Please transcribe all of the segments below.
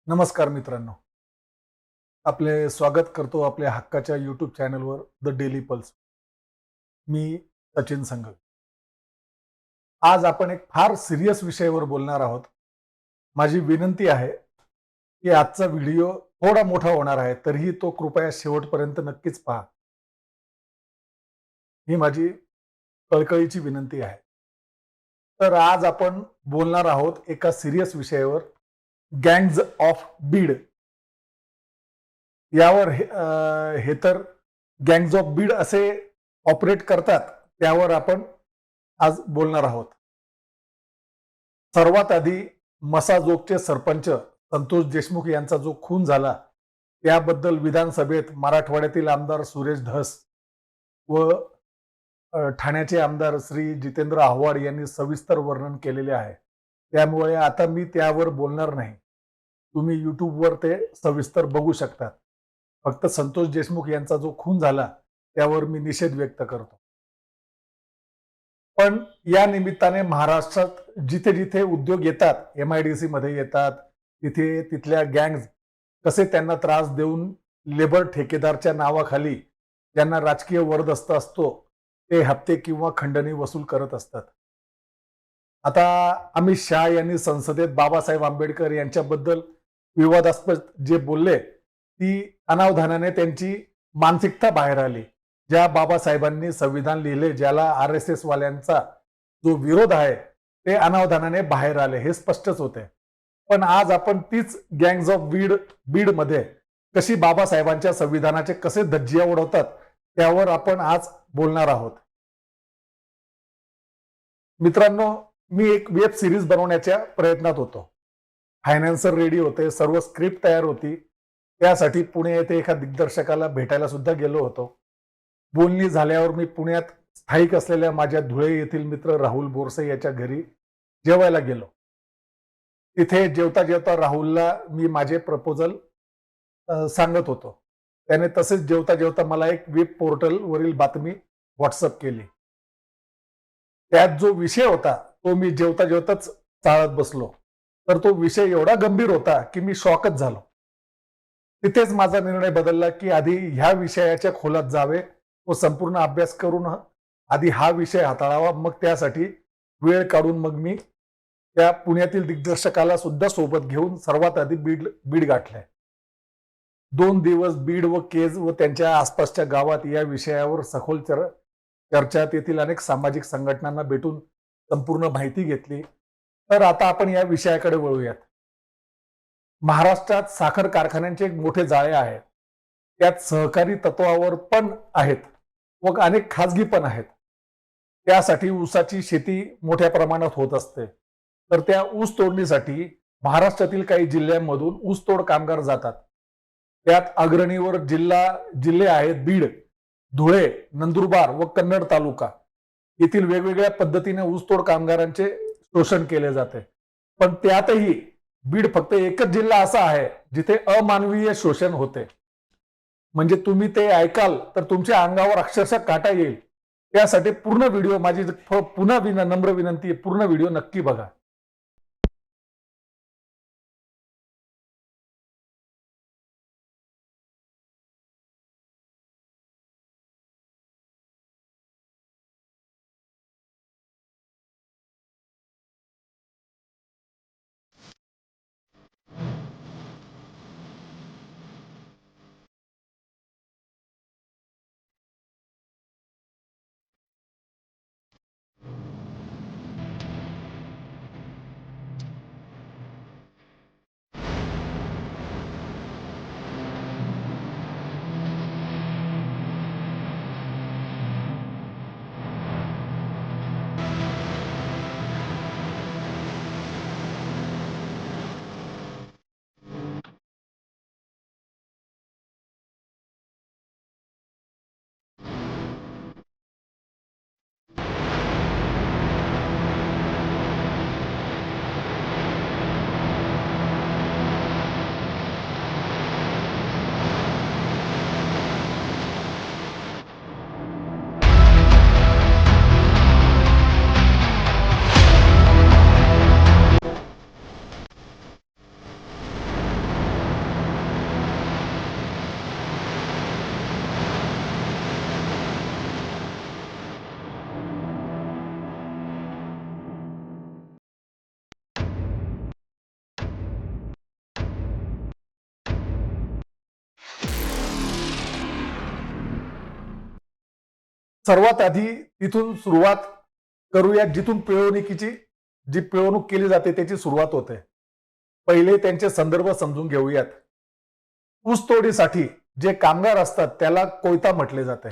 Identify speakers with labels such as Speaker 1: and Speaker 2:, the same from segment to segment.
Speaker 1: नमस्कार मित्रांनो. आपले स्वागत करतो आपल्या हक्काच्या YouTube चॅनलवर द डेली पल्स. मी सचिन संघ. आज आपण एक फार सीरियस विषयावर बोलणार आहोत. माझी विनंती आहे, की आजचा व्हिडिओ थोडा मोठा होणार आहे, तरीही तो कृपया शेवटपर्यंत नक्कीच पहा. ही माझी कळकळीची विनंती आहे. तर आज आपण बोलणार आहोत एका सीरियस विषयावर, गँग्ज ऑफ बीड. यावर हे तर गँग्ज ऑफ बीड असे ऑपरेट करतात, त्यावर आपण आज बोलणार आहोत. सर्वात आधी मसाजोगचे सरपंच संतोष देशमुख यांचा जो खून झाला, त्याबद्दल विधानसभेत मराठवाड्यातील आमदार सुरेश धस व ठाण्याचे आमदार श्री जितेंद्र आव्हाड यांनी सविस्तर वर्णन केलेले आहे. त्यामुळे आता मी त्यावर बोलणार नाही. तुम्ही YouTubeवर ते सविस्तर बघू शकता. फक्त संतोष देशमुख यांचा जो खून झाला, त्यावर मी निषेध व्यक्त करतो. पण या निमित्ताने महाराष्ट्रात जिथे जिथे उद्योग येतात, MIDC मध्ये येतात, तिथे तिथल्या गँग्ज कसे त्यांना त्रास देऊन लेबर ठेकेदारच्या नावाखाली ज्यांना राजकीय वरदस्त असतो, ते हप्ते किंवा खंडणी वसूल करत असतात. आता अमित शहा यांनी संसदेत बाबासाहेब आंबेडकर यांच्याबद्दल विवादास्पद जे बोलले, ती अनावधानाने त्यांची मानसिकता बाहेर आली. ज्या बाबासाहेबांनी संविधान लिहिले, ज्याला RSS वाल्यांचा जो विरोध आहे, ते अनावधानाने बाहेर आले, हे स्पष्टच होते. पण आज आपण तीच गँग्ज ऑफ बीड मध्ये कशी बाबासाहेबांच्या संविधानाचे कसे धज्जिया उडवतात, त्यावर आपण आज बोलणार आहोत. मित्रांनो, मी एक वेब सिरीज बनवण्याच्या प्रयत्नात होतो. फायनान्सर रेडी होते, सर्व स्क्रिप्ट तयार होती. त्यासाठी पुणे येथे एका दिग्दर्शकाला भेटायला सुद्धा गेलो होतो. बोलणी झाल्यावर मी पुण्यात स्थायिक असलेल्या माझ्या धुळे येथील मित्र राहुल बोरसे याच्या घरी जेवायला गेलो. तिथे जेवता जेवता राहुलला मी माझे प्रपोजल सांगत होतो. त्याने तसेच जेवता जेवता मला एक वेब पोर्टल वरील बातमी व्हॉट्सअप केली. त्यात जो विषय होता, तो मी जेवता जेवताच चाळत बसलो. तर तो विषय एवढा गंभीर होता, की मी शॉकच झालो. तिथेच माझा निर्णय बदलला, की आधी ह्या विषयाच्या खोलात जावे व संपूर्ण अभ्यास करून आधी हा विषय हाताळावा. मग त्यासाठी वेळ काढून मग मी त्या पुण्यातील दिग्दर्शकाला सुद्धा सोबत घेऊन सर्वात आधी बीड गाठलाय. 2 दिवस बीड व केज व त्यांच्या आसपासच्या गावात या विषयावर सखोल चर्चा, तेथील अनेक सामाजिक संघटनांना भेटून संपूर्ण माहिती घेतली. तर आता आपण या विषयाकडे वळूयात. महाराष्ट्रात साखर कारखान्यांचे एक मोठे जाळे आहे. त्यात सहकारी तत्वावर पण आहेत व अनेक खाजगी पण आहेत. त्यासाठी ऊसाची शेती मोठ्या प्रमाणात होत असते. तर त्या ऊस तोडणीसाठी महाराष्ट्रातील काही जिल्ह्यांमधून ऊसतोड कामगार जातात. त्यात अग्रणीवर जिल्हे आहेत बीड, धुळे, नंदुरबार व कन्नड तालुका. येथील वेगवेगळ्या पद्धतीने ऊसतोड कामगारांचे शोषण केले जाते. पण त्यातही बीड फक्त एकच जिल्हा असा आहे जिथे अमानवीय शोषण होते. म्हणजे तुम्ही ते ऐकाल तर तुमच्या अंगावर अक्षरशः काटा येईल. त्यासाठी पूर्ण व्हिडिओ, माझी पुन्हा नम्र विनंती आहे, पूर्ण व्हिडिओ नक्की बघा. सर्वात आधी तिथून सुरुवात करूया, जिथून पिळवणुकीची जी पिळवणूक केली जाते त्याची सुरुवात होते. पहिले त्यांचे संदर्भ समजून घेऊयात. ऊसतोडीसाठी जे कामगार असतात त्याला कोयता म्हटले जाते.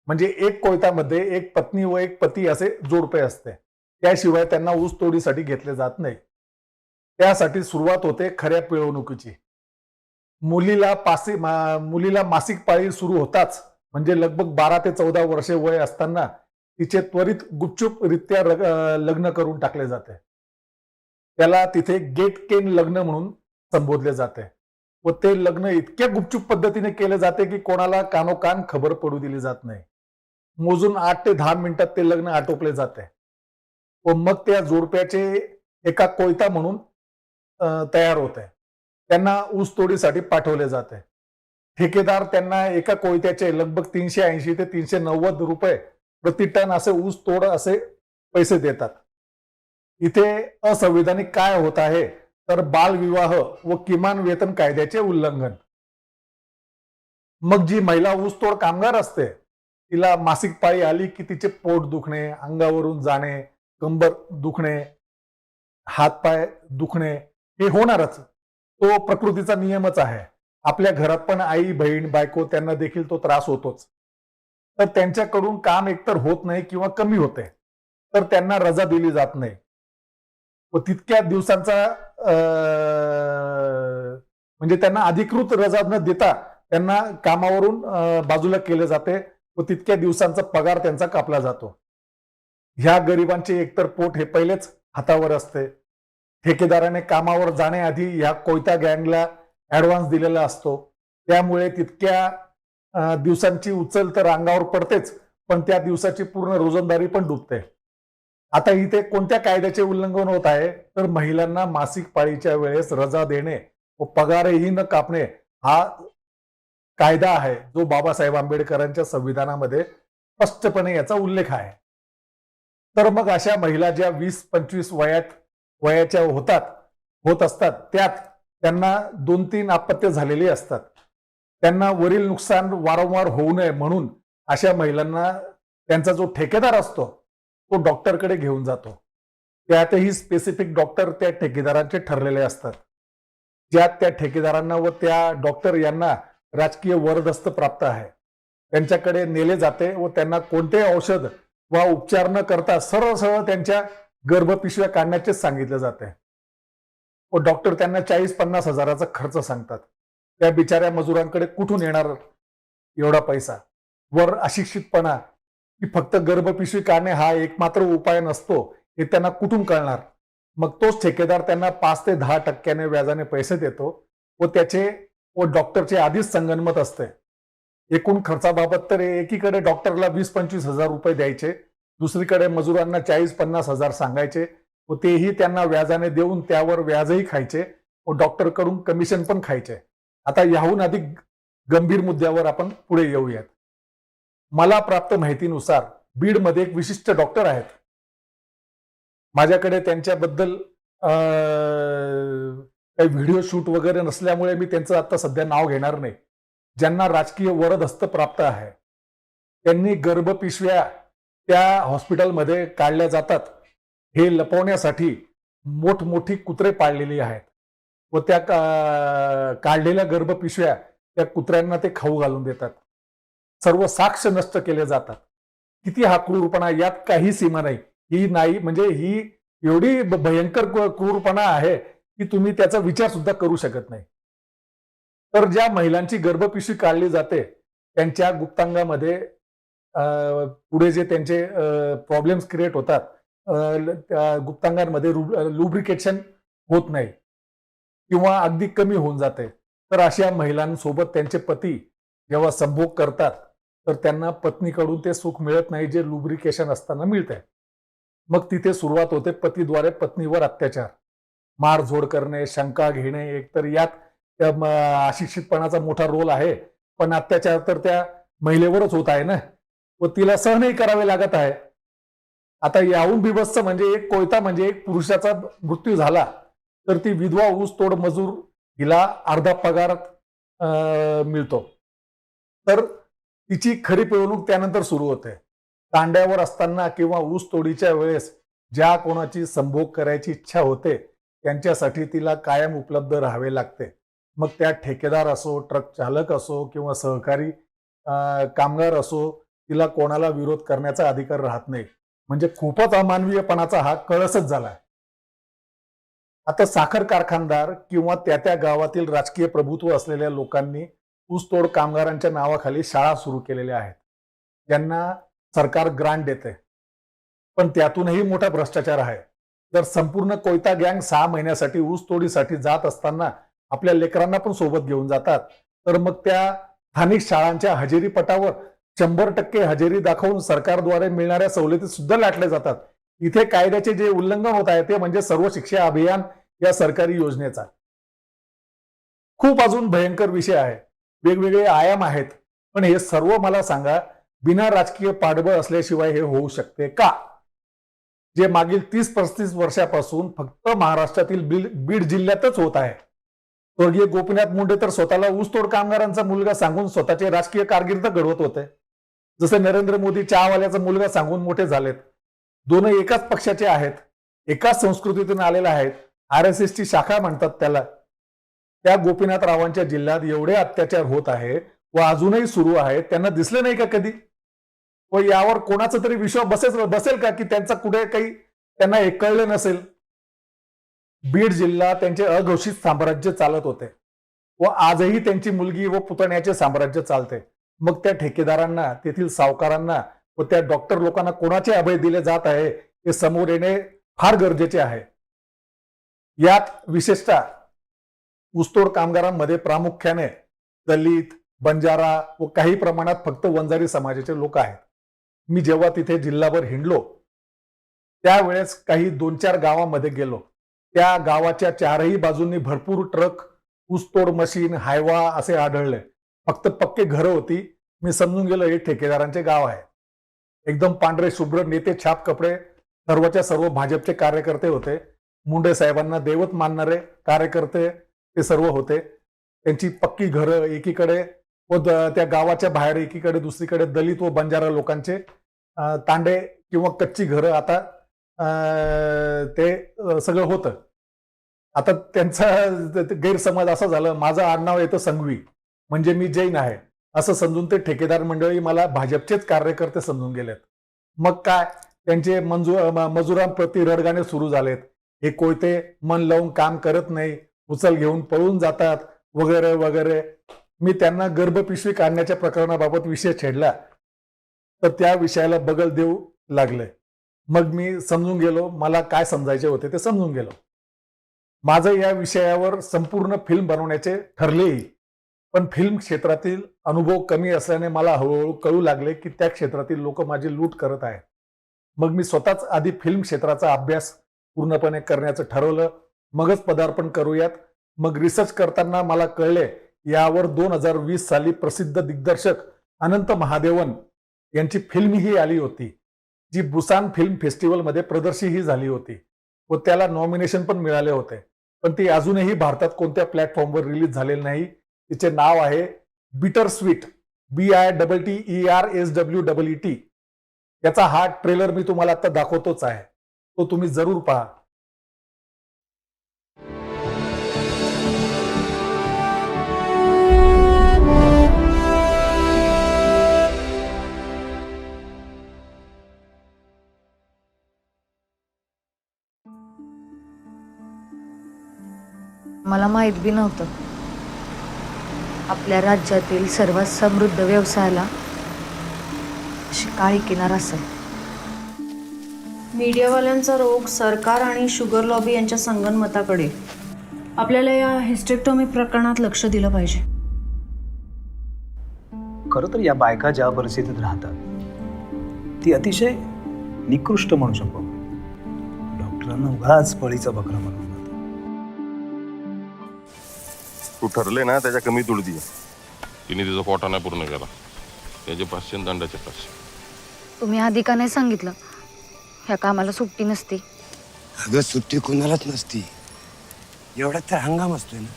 Speaker 1: म्हणजे एक कोयतामध्ये एक पत्नी व एक पती असे जोडपे असते. त्याशिवाय त्यांना ऊसतोडीसाठी घेतले जात नाही. त्यासाठी सुरुवात होते खऱ्या पिळवणुकीची. मुलीला मासिक पाळी सुरू होताच म्हणजे लगभग 12 ते 14 वर्षे वय असताना तिचे त्वरित गुपचूपरित्या लग्न करून टाकले जाते. त्याला तिथे गेट केन लग्न म्हणून संबोधले जाते व ते लग्न इतक्या गुपचूप पद्धतीने केले जाते की कोणाला कानोकान खबर पडू दिली जात नाही. मोजून 8 ते 10 मिनिटात ते लग्न आटोपले जाते व मग त्या जोडप्याचे एका कोयता म्हणून तयार होते. त्यांना ऊसतोडीसाठी पाठवले जाते. ठेकेदार त्यांना एका कोयत्याचे लगभग 380 ते 390 रुपये प्रति टन असे ऊस तोड असे पैसे देतात. इथे असंविधानिक काय होत आहे तर बालविवाह व किमान वेतन कायद्याचे उल्लंघन. मग जी महिला ऊसतोड कामगार असते तिला मासिक पाळी आली की तिचे पोट दुखणे, अंगावरून जाणे, कंबर दुखणे, हातपाय दुखणे हे होणारच. तो प्रकृतीचा नियमच आहे. आपल्या घरात पण आई, बहीण, बायको त्यांना देखील तो त्रास होतोच. तर त्यांच्याकडून काम एकतर होत नाही किंवा कमी होते, तर त्यांना रजा दिली जात नाही व तितक्या दिवसांचा म्हणजे त्यांना अधिकृत रजा न देता त्यांना कामावरून बाजूला केले जाते व तितक्या दिवसांचा पगार त्यांचा कापला जातो. ह्या गरिबांचे एकतर पोट हे पहिलेच हातावर असते. ठेकेदाराने कामावर जाण्याआधी ह्या कोयता गँगला ऍडव्हान्स दिलेला असतो. त्यामुळे तितक्या दिवसांची उचल तर अंगावर पडतेच, पण त्या दिवसाची पूर्ण रोजंदारी पण डुबते. आता इथे कोणत्या कायद्याचे उल्लंघन होत आहे तर महिलांना मासिक पाळीच्या वेळेस रजा देणे व पगारही न कापणे हा कायदा आहे जो बाबासाहेब आंबेडकरांच्या संविधानामध्ये स्पष्टपणे याचा उल्लेख आहे. तर मग अशा महिला ज्या 20-25 वयाच्या होत असतात त्यात त्यांना 2-3 अपत्य झालेली असतात. त्यांना वरील नुकसान वारंवार होऊ नये म्हणून अशा महिलांना त्यांचा जो ठेकेदार असतो तो डॉक्टरकडे घेऊन जातो. त्यातही स्पेसिफिक डॉक्टर त्या ठेकेदारांचे ठरलेले असतात. ज्यात त्या ठेकेदारांना व त्या डॉक्टर यांना राजकीय वरदस्त प्राप्त आहे. त्यांच्याकडे नेले जाते व त्यांना कोणते औषध वा उपचार न करता सरळ सरळ त्यांच्या गर्भपिशव्या काढण्याचेच सांगितले जाते व डॉक्टर त्यांना 40-50 हजाराचा खर्च सांगतात. त्या बिचाऱ्या मजुरांकडे कुठून येणार एवढा पैसा? वर अशिक्षितपणा की फक्त गर्भपिशवी काढणे हा एकमात्र उपाय नसतो हे त्यांना कुठून कळणार? मग तोच ठेकेदार त्यांना 5 ते 10% व्याजाने पैसे देतो व डॉक्टरचे आधीच संगनमत असते. एकूण खर्चाबाबत तर एकीकडे डॉक्टरला 20-25 हजार रुपये द्यायचे, दुसरीकडे मजुरांना 40-50 हजार सांगायचे व तेही त्यांना व्याजाने देऊन त्यावर व्याजही खायचे व डॉक्टरकडून कमिशन पण खायचे. आता याहून अधिक गंभीर मुद्द्यावर आपण पुढे येऊयात. मला प्राप्त माहितीनुसार बीडमध्ये एक विशिष्ट डॉक्टर आहेत. माझ्याकडे त्यांच्याबद्दल काही व्हिडिओ शूट वगैरे नसल्यामुळे मी त्यांचं आता सध्या नाव घेणार नाही. ज्यांना राजकीय वरदहस्त प्राप्त आहे त्यांनी गर्भपिशव्या त्या हॉस्पिटलमध्ये काढल्या जातात हे लपवण्यासाठी मोठमोठी कुत्रे पाळलेली आहेत व त्या काढलेल्या गर्भपिशव्या त्या कुत्र्यांना ते खाऊ घालून देतात. सर्व साक्ष नष्ट केले जातात. किती हा क्रूरपणा, यात काही सीमा नाही. ही एवढी भयंकर क्रूरपणा आहे की तुम्ही त्याचा विचार सुद्धा करू शकत नाही. तर ज्या महिलांची गर्भपिशवी काढली जाते त्यांच्या गुप्तांगामध्ये पुढे जे त्यांचे प्रॉब्लेम्स क्रिएट होतात, गुप्तांगांमध्ये लुब्रिकेशन होत नाही किंवा अगदी कमी होऊन जाते. तर अशा महिलांसोबत त्यांचे पती जेव्हा संभोग करतात तर त्यांना पत्नीकडून ते सुख मिळत नाही जे लुब्रिकेशन असताना मिळते. मग तिथे सुरुवात होते पतीद्वारे पत्नीवर अत्याचार, मारझोड करणे, शंका घेणे. एकतर यात अशिक्षितपणाचा मोठा रोल आहे, पण अत्याचार तर त्या महिलेवरच होत आहे ना व तिला सहनही करावे लागत आहे. आता याहून बिभत्स म्हणजे एक कोयता म्हणजे एक पुरुषाचा मृत्यू झाला तर ती विधवा ऊस तोड मजूर हिला अर्धा पगार मिळतो. तर तिची खरी पिळवणूक त्यानंतर सुरू होते. तांड्यावर असताना किंवा ऊस तोडीच्या वेळेस ज्या कोणाची संभोग करायची इच्छा होते त्यांच्यासाठी तिला कायम उपलब्ध राहावे लागते. मग त्या ठेकेदार असो, ट्रक चालक असो किंवा सहकारी कामगार असो, तिला कोणाला विरोध करण्याचा अधिकार राहत नाही. म्हणजे खूपच अमानवीयपणाचा हा कळसच झाला. आता साखर कारखानदार किंवा त्या गावातील राजकीय प्रभुत्व असलेल्या लोकांनी ऊसतोड कामगारांच्या नावाखाली शाळा सुरू केलेल्या आहेत. त्यांना सरकार ग्रांट देते, पण त्यातूनही मोठा भ्रष्टाचार आहे. जर संपूर्ण कोयता गँग 6 महिन्यासाठी ऊस तोडीसाठी जात असताना आपल्या लेकरांना पण सोबत घेऊन जातात, तर मग त्या स्थानिक शाळांच्या हजेरी पटावर 100% हजेरी दाखवून सरकारद्वारे मिळणाऱ्या सवलती सुद्धा लाटल्या जातात. इथे कायद्याचे जे उल्लंघन होत आहे ते म्हणजे सर्व शिक्षा अभियान या सरकारी योजनेचा. खूप अजून भयंकर विषय आहे, वेगवेगळे आयाम आहेत. पण हे सर्व मला सांगा, बिना राजकीय पाठबळ असल्याशिवाय हे होऊ शकते का? जे मागील 30-35 वर्षापासून फक्त महाराष्ट्रातील बीड जिल्ह्यातच होत आहे. स्वर्गीय गोपीनाथ मुंडे तर स्वतःला ऊसतोड कामगारांचा मुलगा सांगून स्वतःचे राजकीय कारकीर्द घडवत होते. जसे नरेंद्र मोदी चहावाल्याचा मुलगा सांगून मोठे झालेत. दोन्ही एकाच पक्षाचे आहेत, एकाच संस्कृतीतून आलेले आहेत. RSS ची शाखा म्हणतात त्याला. त्या गोपीनाथरावांच्या जिल्ह्यात एवढे अत्याचार होत आहे व अजूनही सुरू आहेत, त्यांना दिसले नाही का कधी? व यावर कोणाचा तरी विश्वास बसेल का की त्यांचा कुठे काही त्यांना हे कळले नसेल? बीड जिल्हा त्यांचे अघोषित साम्राज्य चालत होते व आजही त्यांची मुलगी व पुतण्याचे साम्राज्य चालते. मग त्या ठेकेदारांना, तेथील सावकारांना व त्या डॉक्टर लोकांना कोणाचे अभय दिले जात आहे हे समोर येणे फार गरजेचे आहे. यात विशेषतः ऊसतोड कामगारांमध्ये प्रामुख्याने दलित, बंजारा व काही प्रमाणात फक्त वंजारी समाजाचे लोक आहेत. मी जेव्हा तिथे जिल्हाभर हिंडलो त्यावेळेस काही 2-4 गावामध्ये गेलो. त्या गावाच्या 4ही बाजूंनी भरपूर ट्रक, ऊसतोड मशीन, हायवा असे आढळले. फक्त पक्के घरं होती. मी समजून गेलो हे ठेकेदारांचे गाव आहे. एकदम पांढरे शुभ्र नेते छाप कपडे, सर्वच्या सर्व भाजपचे कार्यकर्ते होते. मुंडे साहेबांना दैवत मानणारे कार्यकर्ते ते सर्व होते. त्यांची पक्की घरं एकीकडे व त्या गावाच्या बाहेर एकीकडे दुसरीकडे दलित व बंजारा लोकांचे तांडे किंवा कच्ची घरं आता ते सगळं होतं. आता त्यांचा गैरसमज असा झाला, माझं आडनाव येतं संघवी म्हणजे मी जैन आहे असं समजून ते ठेकेदार मंडळी मला भाजपचेच कार्यकर्ते समजून गेलेत. मग काय त्यांचे मजुरांप्रती रडगाणे सुरू झालेत. हे कोयते मन लावून काम करत नाही, उचल घेऊन पळून जातात वगैरे वगैरे. मी त्यांना गर्भपिशवी काढण्याच्या प्रकरणाबाबत विषय छेडला तर त्या विषयाला बगल देऊ लागले. मग मी समजून गेलो, मला काय समजायचे होते ते समजून गेलो. माझं या विषयावर संपूर्ण फिल्म बनवण्याचे ठरलेही, पण फिल्म क्षेत्रातील अनुभव कमी असल्याने मला हळूहळू कळू लागले की त्या क्षेत्रातील लोक माझी लूट करत आहेत. मग मी स्वतःच आधी फिल्म क्षेत्राचा अभ्यास पूर्णपणे करण्याचं ठरवलं, मगच पदार्पण करूयात. मग रिसर्च करताना मला कळले यावर 2020 साली प्रसिद्ध दिग्दर्शक अनंत महादेवन यांची फिल्मही आली होती, जी बुसान फिल्म फेस्टिवलमध्ये प्रदर्शितही झाली होती व त्याला नॉमिनेशन पण मिळाले होते. पण ती अजूनही भारतात कोणत्या प्लॅटफॉर्मवर रिलीज झालेली नाही. तिचे नाव आहे बिटर स्वीट, BITTERSWEET. याचा हा ट्रेलर मी तुम्हाला आता दाखवतोच आहे, तो तुम्ही जरूर पहा.
Speaker 2: मला माहित बी नव्हतं आपल्या राज्यातील सर्वात समृद्ध व्यवसायाला अशी काळी किनार असेल.
Speaker 3: मीडियावाल्यांचा रोग सरकार आणि शुगर लॉबी यांच्या संगनमताकडे. आपल्याला या हिस्टेक्टॉमी प्रकरणात लक्ष दिलं पाहिजे.
Speaker 4: खरं तर या बायका ज्या परिस्थितीत राहतात ती अतिशय निकृष्ट म्हणू शकतो. डॉक्टरांना उगाच पळीचा बकरा म्हणून
Speaker 5: तू ठरले ना त्याच्या कमी तुळ दे. तिने तिचा कोटा नाही पूर्ण केला, त्याचे 500 दंडाचे 500.
Speaker 2: तुम्ही आधी का नाही सांगितलं? ह्या कामाला सुट्टी नसती.
Speaker 6: अगं सुट्टी कोणालाच नसती. एवढ्यात तर हंगाम असतोय ना,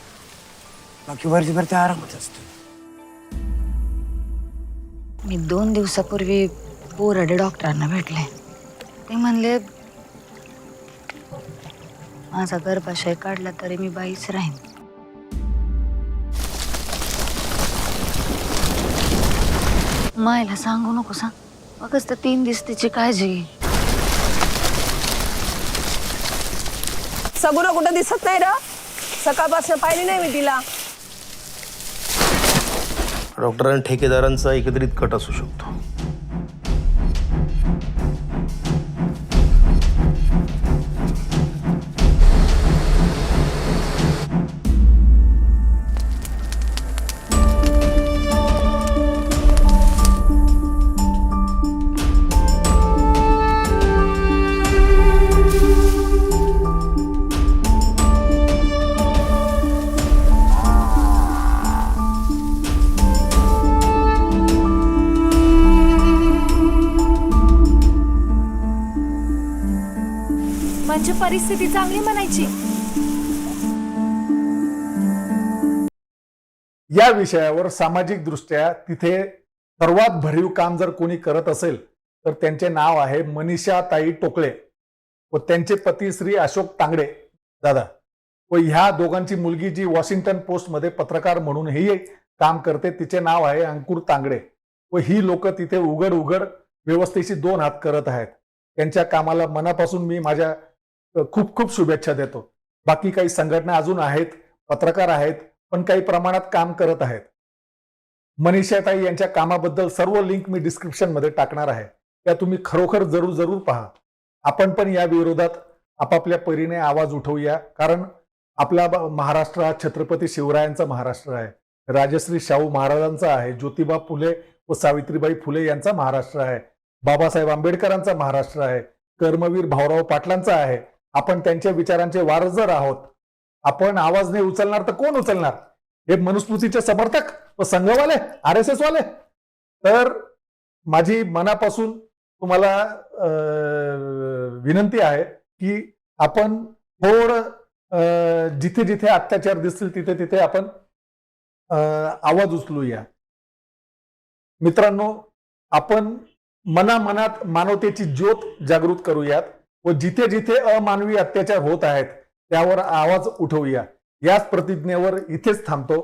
Speaker 6: बाकी वर्षभर ते आरामात असतो.
Speaker 2: मी 2 दिवसापूर्वी बोराडे डॉक्टरांना भेटले. ते म्हणले माझा गर्भाशय काढला तरी मी बाईच राहीन. मायला सांगू नको सांग, मगच तर 3 दिवस तिची काळजी घे.
Speaker 7: सगुना कुठं दिसत नाही र. सकाळपासून पाहिली नाही मी तिला.
Speaker 8: डॉक्टर आणि ठेकेदारांचा एकत्रित कट असू शकतो.
Speaker 9: म्हणजे परिस्थिती चांगली म्हणायची.
Speaker 1: या विषयावर सामाजिक दृष्ट्या तिथे सर्वात भरीव काम जर कोणी करत असेल तर त्यांचे नाव आहे मनीषा ताई टोकळे व त्यांचे पती श्री अशोक तांगडे दादा व ह्या दोघांची मुलगी जी वॉशिंग्टन पोस्ट मध्ये पत्रकार म्हणूनही काम करते, तिचे नाव आहे अंकुर तांगडे व ही लोक तिथे उघड उघड व्यवस्थेशी 2 हात करत आहेत. त्यांच्या कामाला मनापासून मी माझ्या खूप खूप शुभेच्छा देतो. बाकी काही संघटना अजून आहेत, पत्रकार आहेत, पण काही प्रमाणात काम करत आहेत. मनीषाताई यांच्या कामाबद्दल सर्व लिंक मी डिस्क्रिप्शन मध्ये टाकणार आहे, त्या तुम्ही खरोखर जरूर जरूर पहा. आपण पण या विरोधात आपापल्या परीने आवाज उठवूया, कारण आपला महाराष्ट्र हा छत्रपती शिवरायांचा महाराष्ट्र आहे, राजश्री शाहू महाराजांचा आहे, ज्योतिबा फुले व सावित्रीबाई फुले यांचा महाराष्ट्र आहे, बाबासाहेब आंबेडकरांचा महाराष्ट्र आहे, कर्मवीर भाऊराव पाटलांचा आहे. आपण त्यांच्या विचारांचे वारसदार आहोत. आपण आवाज नाही उचलणार तर कोण उचलणार? हे मनुस्मृतीचे समर्थक व संघवाले, RSS वाले. तर माझी मनापासून तुम्हाला विनंती आहे की आपण थोडं जिथे जिथे अत्याचार दिसतील तिथे तिथे आपण आवाज उचलूया. मित्रांनो, आपण मनामनात मानवतेची ज्योत जागृत करूयात व जिथे जिथे अमानवी अत्याचार होत आहेत त्यावर आवाज उठवूया. याच प्रतिज्ञेवर इथेच थांबतो.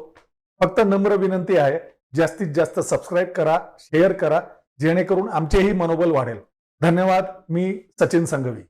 Speaker 1: फक्त नम्र विनंती आहे, जास्तीत जास्त सबस्क्राईब करा, शेअर करा, जेणेकरून आमचेही मनोबल वाढेल. धन्यवाद. मी सचिन संघवी.